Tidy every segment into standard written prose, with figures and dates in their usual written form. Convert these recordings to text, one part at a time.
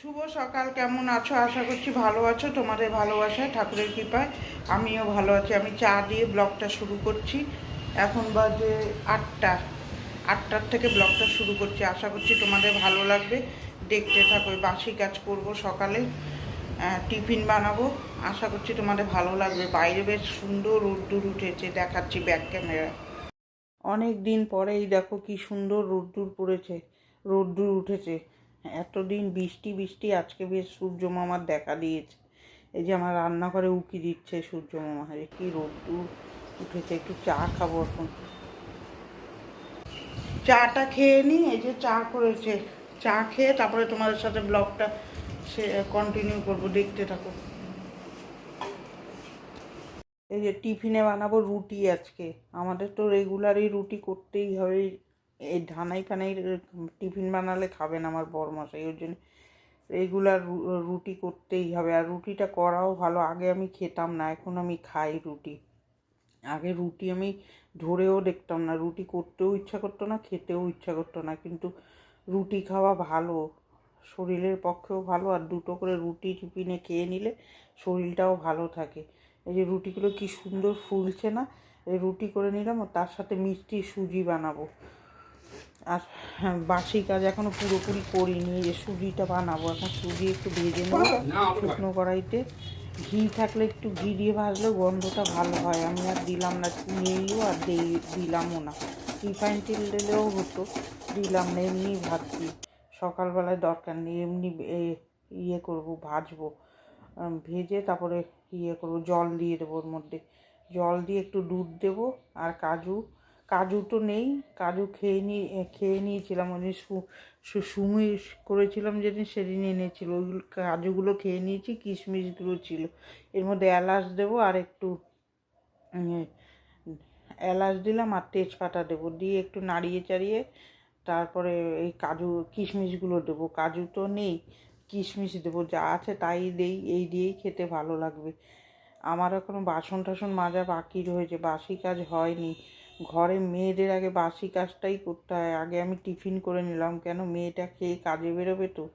শুভ সকাল, কেমন আছো? আশা করছি ভালো আছো। তোমাদের ভালোবাসায়, ঠাকুরের কৃপায় আমিও ভালো আছি। আমি চা দিয়ে ব্লগটা শুরু করছি। এখন বাজে 8টা। 8টার থেকে ব্লগটা শুরু করছি। আশা করছি তোমাদের ভালো লাগবে। দেখতে থাকো। বাসি কাজ করব সকালে, টিফিন বানাবো। আশা করছি তোমাদের ভালো লাগবে। বাইরে বেশ সুন্দর রোদ্দুর উঠেছে, দেখাচ্ছি ব্যাক ক্যামেরা। অনেক দিন পরেই দেখো কি সুন্দর রোদ্দুর পড়েছে, রোদ্দুর উঠেছে। এতদিন বৃষ্টি বৃষ্টি, আজকে বেশ সূর্য মামার দেখা দিয়েছে। এই যে আমার রান্নাঘরে উকি দিচ্ছে সূর্য মামা। কি রোদ্দুর উঠেছে। একটু চা খাবো এখন। চাটা খেয়ে নিই। এই যে চা করেছে, চা খেয়ে তারপরে তোমাদের সাথে ব্লগটা সে কন্টিনিউ করবো। দেখতে থাকো। এই যে টিফিনে বানাবো রুটি আজকে। আমাদের তো রেগুলারই রুটি করতেই হবে। এই ধানাই ফানাই টিফিন বানালে খাবে না আমার বরমশাই, ওই জন্য রেগুলার রুটি করতেই হবে। আর রুটিটা করাও ভালো। আগে আমি খেতাম না, এখন আমি খাই রুটি। আগে রুটি আমি ধরেও দেখতাম না, রুটি করতেও ইচ্ছা করতো না, খেতেও ইচ্ছা করতো না। কিন্তু রুটি খাওয়া ভালো, শরীরের পক্ষেও ভালো। আর দুটো করে রুটি টিফিনে খেয়ে নিলে শরীরটাও ভালো থাকে। এই যে রুটিগুলো কি সুন্দর ফুলছে না। এই রুটি করে নিলাম, তার সাথে মিষ্টি সুজি বানাবো। আর হ্যাঁ, বাসি কাজ এখনও পুরোপুরি করিনি। এই যে সুজিটা বানাবো এখন। সুজি একটু ভেজে নেবো শুকনো কড়াইতে। ঘি থাকলে একটু ঘি দিয়ে ভাজলেও গন্ধটা ভালো হয়। আমি আর দিলাম না, নেইও আর দিলামও না। রিফাইন তেল দিলেও হতো, দিলাম না। এমনি ভাজছি, সকালবেলায় দরকার নেই। এমনি ইয়ে করবো, ভাজবো। ভেজে তারপরে ইয়ে করবো, জল দিয়ে দেবো ওর মধ্যে। জল দিয়ে একটু দুধ দেবো। আর কাজু, কাজু তো নেই। কাজু খেয়ে নিয়েছিলাম। ওই সুমি করেছিলাম যেদিন, সেদিন এনেছিল ওইগুলো। কাজুগুলো খেয়ে নিয়েছি, কিশমিশগুলো ছিল। এর মধ্যে এলাচ দেবো আর একটু এলাচ দিলাম আর তেজপাতা দেবো। দিয়ে একটু নাড়িয়ে চাড়িয়ে তারপরে এই কাজু কিশমিশগুলো দেবো। কাজু তো নেই, কিশমিশ দেবো। যা আছে তাই দেই, এই দিয়েই খেতে ভালো লাগবে। আমার এখনও বাসন টাসন মাজা বাকি রয়েছে, বাসি কাজ হয়নি। ঘরে মেয়েদের আগে বাসি কাজটাই করতে হয়। আগে আমি টিফিন করে নিলাম, কেন মেয়েটা খেয়ে কাজে বেরোবে তো।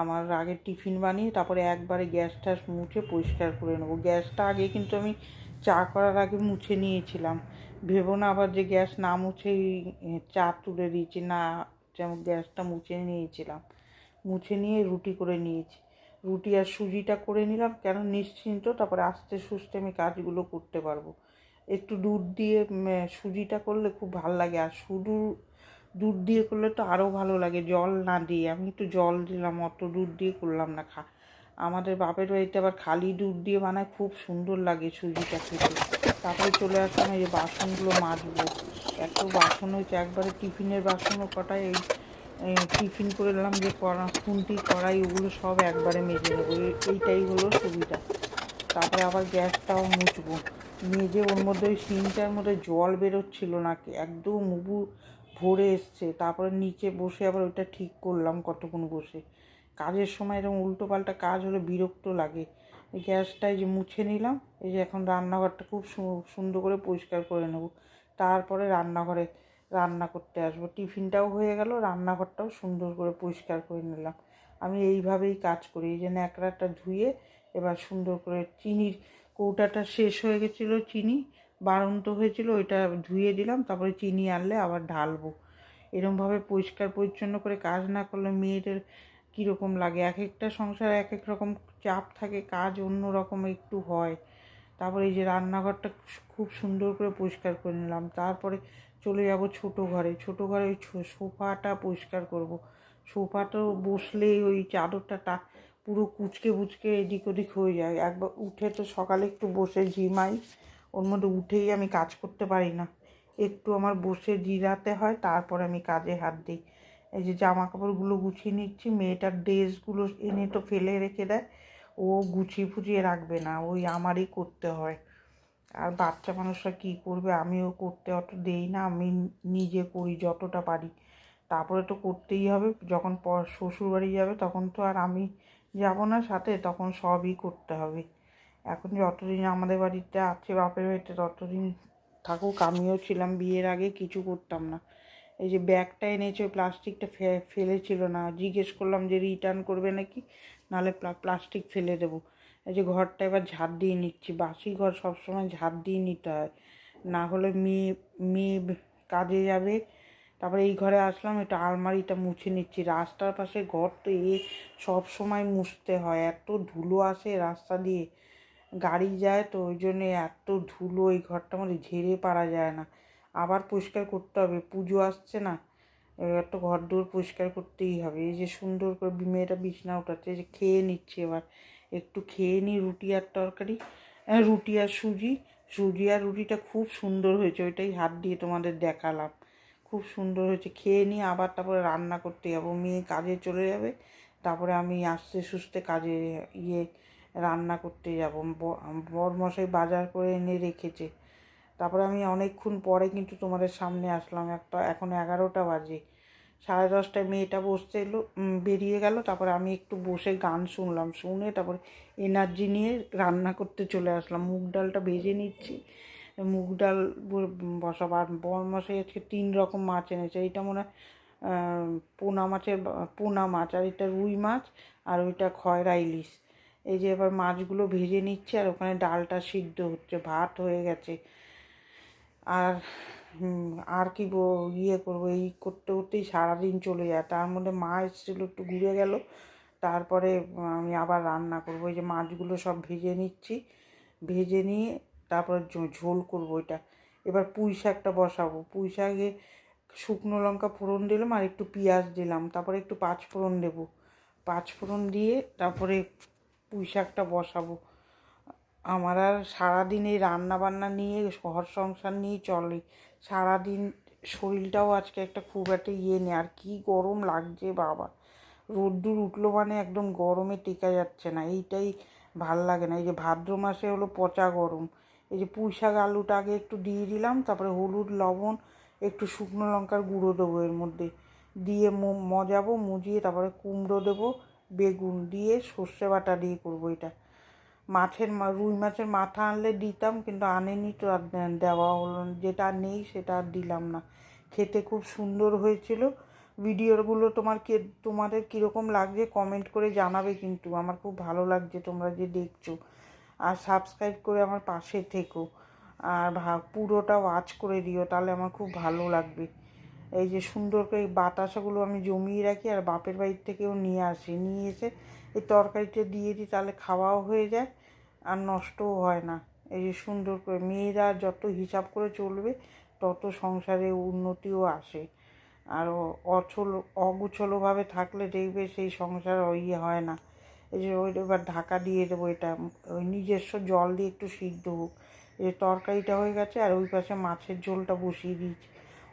আমার আগে টিফিন বানিয়ে তারপরে একবারে গ্যাস ট্যাস মুছে পরিষ্কার করে নেবো। গ্যাসটা আগে কিন্তু আমি চা করার আগে মুছে নিয়েছিলাম। ভেবো না আবার যে গ্যাস না মুছেই চা তুলে দিয়েছি, না। যেমন গ্যাসটা মুছে নিয়েছিলাম, মুছে নিয়ে রুটি করে নিয়েছি। রুটি আর সুজিটা করে নিলাম, কেন নিশ্চিন্ত। তারপরে আস্তে সুস্তে আমি কাজগুলো করতে পারবো। একটু দুধ দিয়ে সুজিটা করলে খুব ভালো লাগে। আর শুধু দুধ দিয়ে করলে তো আরও ভালো লাগে, জল না দিয়ে। আমি একটু জল দিলাম, অত দুধ দিয়ে করলাম না। আমাদের বাপের বাড়িতে আবার খালি দুধ দিয়ে বানায়, খুব সুন্দর লাগে সুজিটা খেতে। তারপরে চলে আসলাম এই যে বাসনগুলো মাজবো। এত বাসন হয়েছে, একবারে টিফিনের বাসনও কটায় টিফিন করে নিলাম যে খুন্তি কড়াই, ওগুলো সব একবারে মেজে নেবো। এইটাই হলো সুবিধা। তারপরে আবার গ্যাসটাও মুছবো। মেজে ওর মধ্যে ওই সিঙ্কটার মধ্যে জল বেরোচ্ছিল না, একদম উবু ভরে এসছে। তারপরে নিচে বসে আবার ওইটা ঠিক করলাম কতক্ষণ বসে। কাজের সময় এরকম উল্টো পাল্টা কাজ হলে বিরক্ত লাগে। এই গ্যাসটাই যে মুছে নিলাম। এই যে এখন রান্নাঘরটা খুব সুন্দর করে পরিষ্কার করে নেব। তারপরে রান্নাঘরে রান্না করতে আসবো। টিফিনটাও হয়ে গেল, রান্নাঘরটাও সুন্দর করে পরিষ্কার করে নিলাম। আমি এইভাবেই কাজ করি। এই যে ন্যাকড়াটা ধুয়ে এবার সুন্দর করে চিনির কৌটাটা শেষ হয়ে গেছিলো, চিনি বাড়ন্ত হয়েছিল, ওইটা ধুয়ে দিলাম। তারপরে চিনি আনলে আবার ঢালবো। এরমভাবে পরিষ্কার পরিচ্ছন্ন করে কাজ না করলে মেয়েদের কীরকম লাগে। এক একটা সংসারে এক এক রকম চাপ থাকে, কাজ অন্য রকম একটু হয়। তারপরে এই যে রান্নাঘরটা খুব সুন্দর করে পরিষ্কার করে নিলাম। তারপরে চলে যাব ছোটো ঘরে। ছোটো ঘরে ওই সোফাটা পরিষ্কার করব। সোফাটাও বসলেই ওই চাদরটা পুরো কুঁচকে বুচকে এদিক ওদিক হয়ে যায়। একবার উঠে তো সকালে একটু বসে ঝিমাই, ওর মধ্যে উঠেই আমি কাজ করতে পারি না। একটু আমার বসে জিরাতে হয়, তারপর আমি কাজে হাত দিই। এই যে জামা কাপড়গুলো গুছিয়ে নিচ্ছি। মেয়েটার ড্রেসগুলো এনে তো ফেলে রেখে দেয়, ও গুছিয়ে ফুছিয়ে রাখবে না, ওই আমারই করতে হয়। আর বাচ্চা মানুষরা কী করবে, আমিও করতে অত দেই না। আমি নিজে করি যতটা পারি। তারপরে তো করতেই হবে। যখন শ্বশুরবাড়ি যাবে তখন তো আর আমি যাব না সাথে, তখন সবই করতে হবে। এখন যতদিন আমাদের বাড়িতে আছে, বাপের বাড়িতে, ততদিন থাকুক। আমিও ছিলাম বিয়ের আগে, কিছু করতাম না। এই যে ব্যাগটা এনেছে ওই প্লাস্টিকটা ফেলেছিল না, জিজ্ঞেস করলাম যে রিটার্ন করবে নাকি, নাহলে প্লাস্টিক ফেলে দেবো। এই যে ঘরটা এবার ঝাড় দিয়ে নিচ্ছি, বাসি ঘর সবসময় ঝাড় দিয়ে নিতে হয়, না হলে মেয়ে মেয়ে কাজে যাবে। তারপরে এই ঘরে আসলাম, এটা আলমারিটা মুছে নিচ্ছি। রাস্তার পাশে ঘর তো সব সময় মুছতে হয়, এত ধুলো আসে রাস্তা দিয়ে, গাড়ি যায় তো ওই জন্যে এত ধুলো, এই ঘরটা আমাদের ঝেড়ে পারা যায় না। আবার পরিষ্কার করতে হবে, পুজো আসছে না, এবার তো ঘর দৌড় পরিষ্কার করতেই হবে। এই যে সুন্দর করে মেয়েটা বিছনা উঠাচ্ছে, এই যে খেয়ে নিচ্ছি। এবার একটু খেয়ে নিই রুটি আর তরকারি, রুটি আর সুজি আর রুটিটা খুব সুন্দর হয়েছে, ওইটাই হাত দিয়ে তোমাদের দেখালাম, খুব সুন্দর হয়েছে। খেয়ে নিয়ে আবার তারপরে রান্না করতে যাবো, মেয়ে কাজে চলে যাবে, তারপরে আমি আস্তে সুস্তে কাজে রান্না করতে যাব। বরমশাই বাজার করে এনে রেখেছে। তারপরে আমি অনেকক্ষণ পরে কিন্তু তোমাদের সামনে আসলাম, এখন 11টা বাজে। 10:30টায় মেয়েটা বসতে এলো, বেরিয়ে গেল। তারপরে আমি একটু বসে গান শুনলাম, শুনে তারপরে এনার্জি নিয়ে রান্না করতে চলে আসলাম। মুগ ডালটা ভেজে নিচ্ছি, মুগ ডাল বসাবো। আর বরমশাই আজকে 3 রকম মাছ এনেছে, এইটা মনে হয় পোনা মাছ, আর এটা রুই মাছ, আর ওইটা খয়রা ইলিশ। এই যে এবার মাছগুলো ভেজে নিচ্ছে, আর ওখানে ডালটা সিদ্ধ হচ্ছে, ভাত হয়ে গেছে। আর আর কি করবো, এই করতে করতেই সারাদিন চলে যায়। তার মধ্যে মা এসেছিলো, একটু ঘুরে গেল, তারপরে আমি আবার রান্না করবো। এই যে মাছগুলো সব ভেজে নিচ্ছি, ভেজে নিয়ে তারপরে ঝোল করবো এটা। এবার পুঁই শাকটা বসাবো, পুঁই শাকে শুকনো লঙ্কা ফোড়ন দিলাম, আর একটু পেঁয়াজ দিলাম, তারপরে একটু পাঁচফোড়ন দেবো, পাঁচফোড়ন দিয়ে তারপরে পুঁই শাকটা বসাবো। আমার আর সারাদিন এই রান্না বান্না নিয়ে, ঘর সংসার নিয়েই চলে সারাদিন। শরীরটাও আজকে একটা খুব একটা নেই, আর কি গরম লাগছে বাবা, রোদ্দুর উঠলো মানে একদম গরমে টেকা যাচ্ছে না, এইটাই ভাল লাগে না। এই যে ভাদ্র মাসে হলো পচা গরম। এই যে পুঁই শাক আলুটা আগে একটু দিয়ে দিলাম, তারপরে হলুদ লবণ একটু শুকনো লঙ্কার গুঁড়ো দেবো এর মধ্যে, দিয়ে মজাবো, মুজিয়ে তারপরে কুমড়ো দেবো, বেগুন দিয়ে সর্ষে বাটা দিয়ে করবো এটা। রুই মাছের মাথা আনলে দিতাম, কিন্তু আনেনি তো আর দেওয়া হলো না, যেটা নেই সেটা আর দিলাম না। খেতে খুব সুন্দর হয়েছিল। ভিডিওগুলো তোমাদের কীরকম লাগছে কমেন্ট করে জানাবে, কিন্তু আমার খুব ভালো লাগছে তোমরা যে দেখছো, আর সাবস্ক্রাইব করে আমার পাশে থেকো, আর পুরোটা ওয়াচ করে দিও, তাহলে আমার খুব ভালো লাগবে। এই যে সুন্দর করে বাতাসাগুলো আমি জমিয়ে রাখি, আর বাপের বাড়ির থেকেও নিয়ে আসি, নিয়ে এসে এই তরকারিটা দিয়ে দিই, তাহলে খাওয়াও হয়ে যায় আর নষ্টও হয় না। এই যে সুন্দর করে মেয়েরা যত হিসাব করে চলবে, তত সংসারে উন্নতিও আসে। আর অগুছলোভাবে থাকলে দেখবে সেই সংসার হয় না। এই যে ওই এবার ঢাকা দিয়ে দেবো, এটা ওই নিজস্ব জল দিয়ে একটু সিদ্ধ হোক। এই তরকারিটা হয়ে গেছে, আর ওই পাশে মাছের ঝোলটা বসিয়ে দিয়েছি,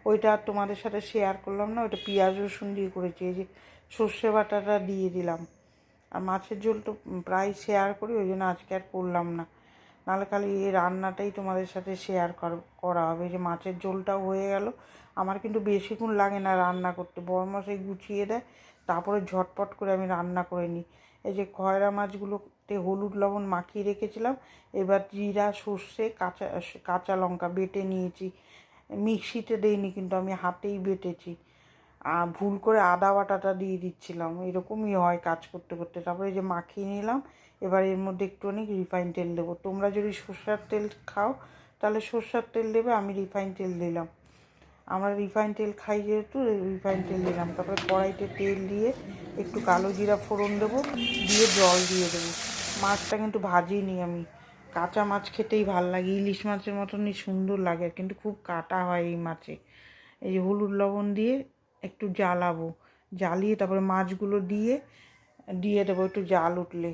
ওইটা আর তোমাদের সাথে শেয়ার করলাম না, ওইটা পেঁয়াজ রসুন দিয়ে করেছি। এই যে সর্ষে বাটাটা দিয়ে দিলাম, আর মাছের ঝোল তো প্রায় শেয়ার করি, ওই জন্য আজকে আর করলাম না, নাহলে খালি এই রান্নাটাই তোমাদের সাথে শেয়ার করা হবে। যে মাছের ঝোলটাও হয়ে গেল, আমার কিন্তু বেশিক্ষণ লাগে না রান্না করতে, বড়মশাই গুছিয়ে দেয়, তারপরে ঝটপট করে আমি রান্না করে নিই। এই যে খয়রা মাছগুলোতে হলুদ লবণ মাখিয়ে রেখেছিলাম, এবার জিরা সর্ষে কাঁচা লঙ্কা বেটে নিয়েছি, মিক্সিতে দেইনি, কিন্তু আমি হাতেই বেটেছি। ভুল করে আদা বাটাটা দিয়ে দিচ্ছিলাম, এরকমই হয় কাজ করতে করতে। তারপরে এই যে মাখিয়ে নিলাম, এবার এর মধ্যে একটুখানি রিফাইন তেল দেবো। তোমরা যদি সর্ষের তেল খাও তাহলে সর্ষের তেল দেবে, আমি রিফাইন তেল দিলাম, আমরা রিফাইন তেল খাই যেহেতু রিফাইন তেল দিলাম। তারপরে কড়াইতে তেল দিয়ে একটু কালো জিরা ফোড়ন দেবো, দিয়ে জল দিয়ে দেবো। মাছটা কিন্তু ভাজিনি আমি, কাঁচা মাছ খেতেই ভাল লাগে, ইলিশ মাছের মতনই সুন্দর লাগে, কিন্তু খুব কাটা হয় এই মাছে। এই যে হলুদ লবণ দিয়ে একটু জ্বালাবো, জ্বালিয়ে তারপরে মাছগুলো দিয়ে দেবো, একটু জাল উঠলে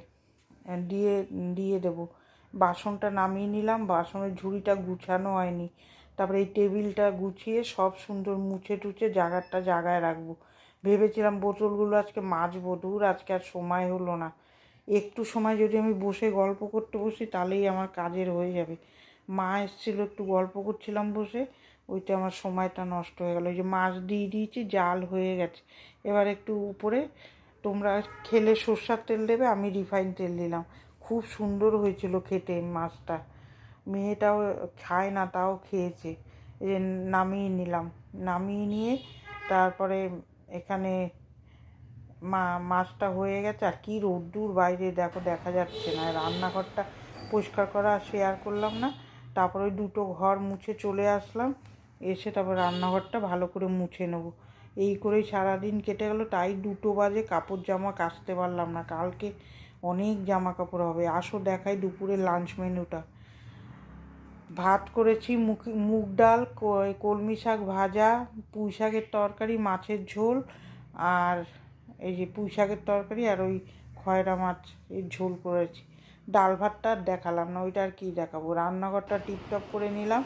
দিয়ে দিয়ে দেবো। বাসনটা নামিয়ে নিলাম, বাসনের ঝুড়িটা গুছানো হয়নি, তারপরে এই টেবিলটা গুছিয়ে সব সুন্দর মুছে টুছে জায়গায় রাখবো। ভেবেছিলাম বোতলগুলো আজকে মাজবো, দূর আজকে আর সময় হলো না। একটু সময় যদি আমি বসে গল্প করতে বসি তাহলেই আমার কাজের হয়ে যাবে। মা এসেছিলো, একটু গল্প করছিলাম বসে, ওইটা আমার সময়টা নষ্ট হয়ে গেলো। ওই যে মাছ দিয়ে দিয়েছি, জাল হয়ে গেছে। এবার একটু উপরে তোমরা খেলে সর্ষের তেল দেবে, আমি রিফাইন তেল দিলাম। খুব সুন্দর হয়েছিল খেতে মাছটা, মেয়েটাও খায় না তাও খেয়েছে। এই যে নামিয়ে নিলাম, নামিয়ে নিয়ে তারপরে এখানে মাছটা হয়ে গেছে। আর কি রোদ্দুর বাইরে দেখো, দেখা যাচ্ছে না। রান্নাঘরটা পরিষ্কার করা শেয়ার করলাম না। তারপরে ওই দুটো ঘর মুছে চলে আসলাম, এসে তারপর রান্নাঘরটা ভালো করে মুছে নেবো। এই করেই সারাদিন কেটে গেলো। তাই 2টো বাজে, কাপড় জামা কাচতে পারলাম না। কালকে অনেক জামা কাপড় হবে। আসো দেখাই দুপুরে লাঞ্চ মেনুটা। ভাত করেছি, মুগ ডাল, কলমি শাক ভাজা, পুঁই শাকের তরকারি, মাছের ঝোল, আর এই যে পুঁই শাকের তরকারি আর ওই খয়রা মাছ এর ঝোল করেছি। ডাল ভাতটা আর দেখালাম না, ওইটা আর কি দেখাবো। রান্নাঘরটা টিপটপ করে নিলাম।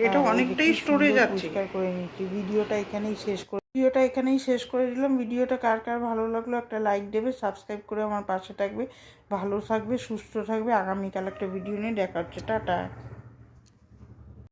এটা অনেকটাই স্টোরেজ আছে, পরিষ্কার করে নিচ্ছি। ভিডিওটা এখানেই শেষ করে দিলাম। ভিডিওটা কার কার ভালো লাগলো একটা লাইক দেবে, সাবস্ক্রাইব করে আমার পাশে থাকবে। ভালো থাকবে, সুস্থ থাকবে। আগামীকাল একটা ভিডিও নিয়ে দেখা হচ্ছে। টাটা।